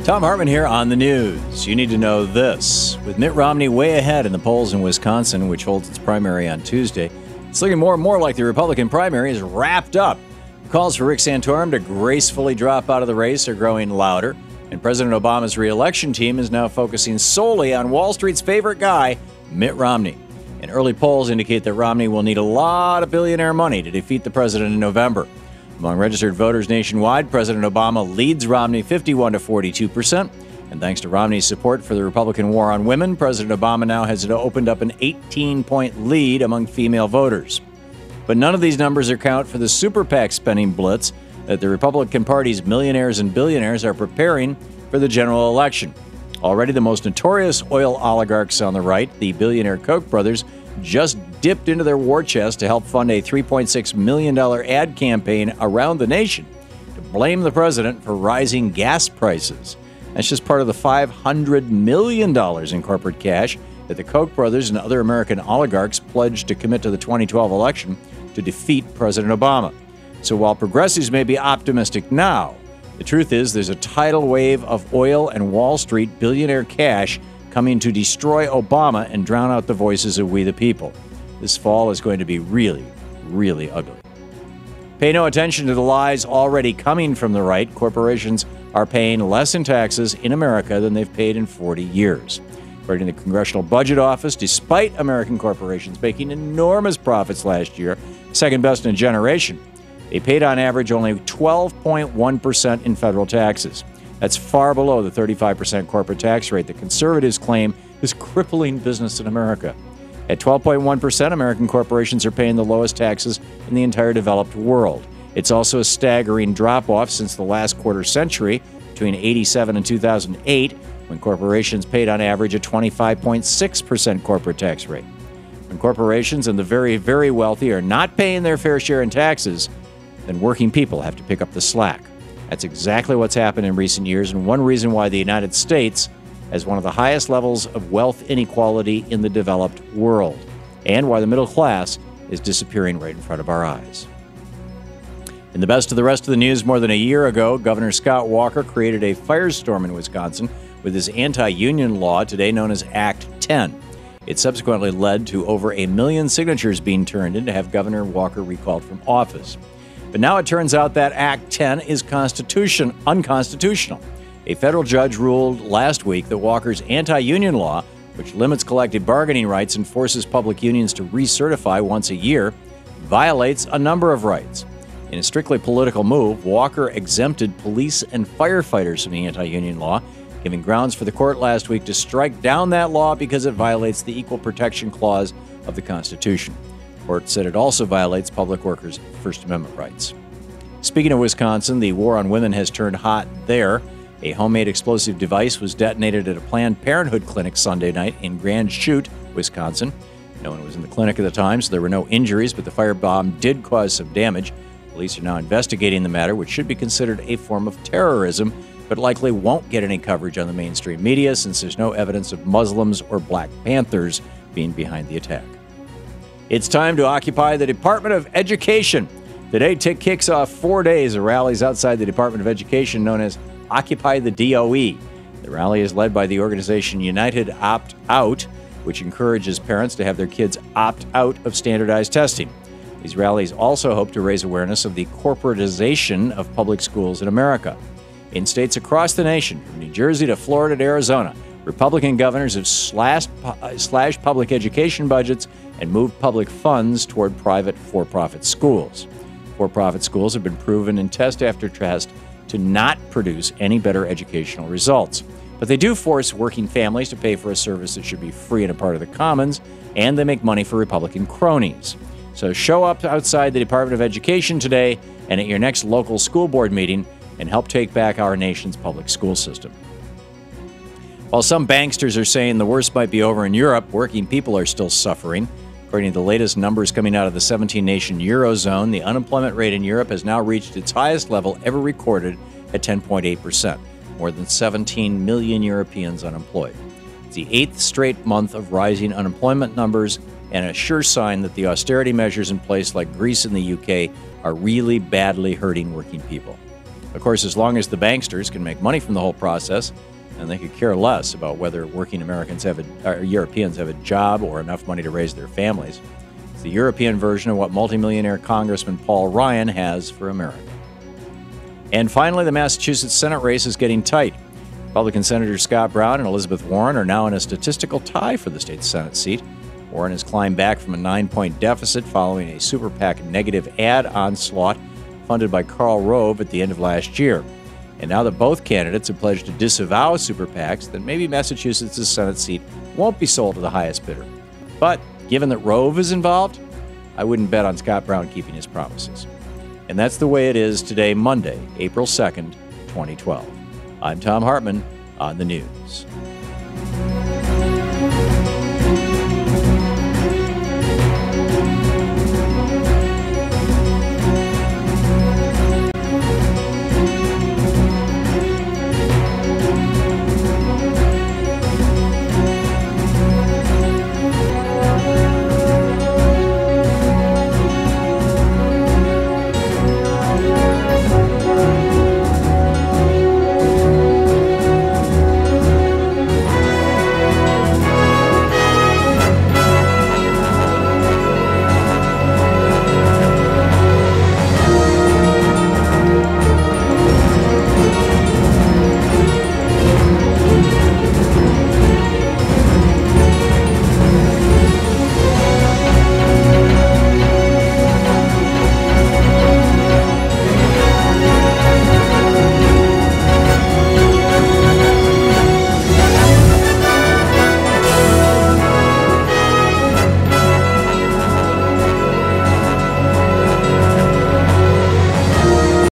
Thom Hartmann here on the news. You need to know this. With Mitt Romney way ahead in the polls in Wisconsin, which holds its primary on Tuesday, it's looking more and more like the Republican primary is wrapped up. Calls for Rick Santorum to gracefully drop out of the race are growing louder, and President Obama's re-election team is now focusing solely on Wall Street's favorite guy, Mitt Romney. And early polls indicate that Romney will need a lot of billionaire money to defeat the president in November. Among registered voters nationwide, President Obama leads Romney 51 to 42%. And thanks to Romney's support for the Republican war on women, President Obama now has opened up an 18-point lead among female voters. But none of these numbers account for the super PAC spending blitz that the Republican Party's millionaires and billionaires are preparing for the general election. Already the most notorious oil oligarchs on the right, the billionaire Koch brothers, just dipped into their war chest to help fund a $3.6 million ad campaign around the nation to blame the president for rising gas prices. That's just part of the $500 million in corporate cash that the Koch brothers and other American oligarchs pledged to commit to the 2012 election to defeat President Obama. So while progressives may be optimistic now, the truth is there's a tidal wave of oil and Wall Street billionaire cash coming to destroy Obama and drown out the voices of we the people. This fall is going to be really, really ugly. Pay no attention to the lies already coming from the right. Corporations are paying less in taxes in America than they've paid in 40 years. According to the Congressional Budget Office, despite American corporations making enormous profits last year, second best in a generation, they paid on average only 12.1% in federal taxes. That's far below the 35% corporate tax rate that conservatives claim is crippling business in America. At 12.1%, American corporations are paying the lowest taxes in the entire developed world. It's also a staggering drop-off since the last quarter century, between 1987 and 2008, when corporations paid on average a 25.6% corporate tax rate. When corporations and the very, very wealthy are not paying their fair share in taxes, then working people have to pick up the slack. That's exactly what's happened in recent years, and one reason why the United States has one of the highest levels of wealth inequality in the developed world, and why the middle class is disappearing right in front of our eyes. In the best of the rest of the news, more than a year ago, Governor Scott Walker created a firestorm in Wisconsin with his anti-union law, today known as Act 10. It subsequently led to over 1 million signatures being turned in to have Governor Walker recalled from office. But now it turns out that Act 10 is unconstitutional. A federal judge ruled last week that Walker's anti-union law, which limits collective bargaining rights and forces public unions to recertify once a year, violates a number of rights. In a strictly political move, Walker exempted police and firefighters from the anti-union law, giving grounds for the court last week to strike down that law because it violates the Equal Protection Clause of the Constitution. The court said it also violates public workers' First Amendment rights. Speaking of Wisconsin, the war on women has turned hot there. A homemade explosive device was detonated at a Planned Parenthood clinic Sunday night in Grand Chute, Wisconsin. No one was in the clinic at the time, so there were no injuries, but the firebomb did cause some damage. Police are now investigating the matter, which should be considered a form of terrorism, but likely won't get any coverage on the mainstream media since there's no evidence of Muslims or Black Panthers being behind the attack. It's time to occupy the Department of Education. Today kicks off 4 days of rallies outside the Department of Education known as Occupy the DOE. The rally is led by the organization United Opt Out, which encourages parents to have their kids opt out of standardized testing. These rallies also hope to raise awareness of the corporatization of public schools in America. In states across the nation, from New Jersey to Florida to Arizona, Republican governors have slashed public education budgets and moved public funds toward private for-profit schools. For-profit schools have been proven in test after test to not produce any better educational results. But they do force working families to pay for a service that should be free and a part of the commons, and they make money for Republican cronies. So show up outside the Department of Education today and at your next local school board meeting and help take back our nation's public school system. While some banksters are saying the worst might be over in Europe, working people are still suffering. According to the latest numbers coming out of the 17-nation Eurozone, the unemployment rate in Europe has now reached its highest level ever recorded at 10.8%, more than 17 million Europeans unemployed. It's the 8th straight month of rising unemployment numbers and a sure sign that the austerity measures in place like Greece and the UK are really badly hurting working people. Of course, as long as the banksters can make money from the whole process, and they could care less about whether working Americans or Europeans have a job or enough money to raise their families. It's the European version of what multimillionaire Congressman Paul Ryan has for America. And finally, the Massachusetts Senate race is getting tight. Republican Senators Scott Brown and Elizabeth Warren are now in a statistical tie for the state's Senate seat. Warren has climbed back from a 9-point deficit following a super PAC negative ad onslaught funded by Karl Rove at the end of last year. And now that both candidates have pledged to disavow super PACs, then maybe Massachusetts' Senate seat won't be sold to the highest bidder. But given that Rove is involved, I wouldn't bet on Scott Brown keeping his promises. And that's the way it is today, Monday, April 2nd, 2012. I'm Thom Hartmann on the news.